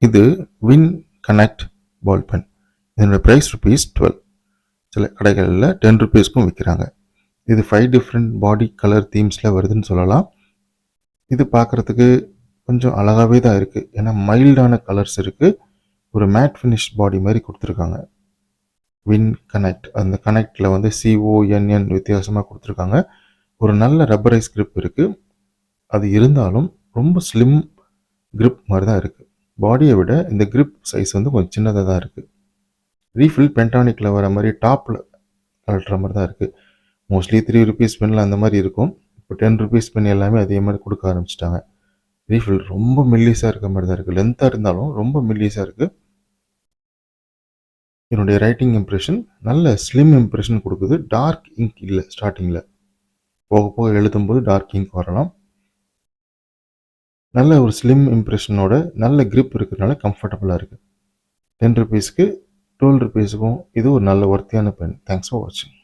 இது win connect ball pen. இதனோட price ₹12. சில கடைகளில் ₹10க்கும் விற்கிறாங்க. இது 5 டிஃப்ரெண்ட் பாடி கலர் தீம்ஸில் வருதுன்னு சொல்லலாம். இது பார்க்குறதுக்கு கொஞ்சம் அழகாகவே தான் இருக்குது. ஏன்னா மைல்டான கலர்ஸ் இருக்குது. ஒரு மேட் ஃபினிஷ் பாடி மாதிரி கொடுத்துருக்காங்க. வின் கனெக்ட், அந்த கனெக்டில் வந்து CONN வித்தியாசமாக கொடுத்துருக்காங்க. ஒரு நல்ல ரப்பரைஸ் கிரிப் இருக்குது. அது இருந்தாலும் ரொம்ப ஸ்லிம் கிரிப் மாதிரி தான் இருக்குது. பாடியை விட இந்த கிரிப் சைஸ் வந்து கொஞ்சம் சின்னதாக தான் இருக்குது. ரீஃபில் பென்டானிக்கில் வர மாதிரி டாப்பில் கழட்டுற மாதிரி தான் இருக்குது. மோஸ்ட்லி ₹3 பென்னில் அந்த மாதிரி இருக்கும். இப்போ ₹10 பென் எல்லாமே அதே மாதிரி கொடுக்க ஆரம்பிச்சிட்டாங்க. ரீஃபில் ரொம்ப மெல்லிஸாக இருக்க மாதிரி தான் இருக்குது. லென்த்தாக இருந்தாலும் ரொம்ப மெல்லிஸாக இருக்குது. என்னுடைய ரைட்டிங் இம்ப்ரெஷன் நல்ல ஸ்லிம் இம்ப்ரெஷன் கொடுக்குது. டார்க் இங்க் இல்லை ஸ்டார்டிங்கில். போக போக எழுதும்போது டார்க் இங்க் வரலாம். நல்ல ஒரு ஸ்லிம் இம்ப்ரெஷனோட நல்ல கிரிப் இருக்கிறதுனால கம்ஃபர்டபுளாக இருக்குது. ₹10க்கு ₹12க்கும் இது ஒரு நல்ல ஒர்த்தியான பென். தேங்க்ஸ் ஃபார் வாட்சிங்.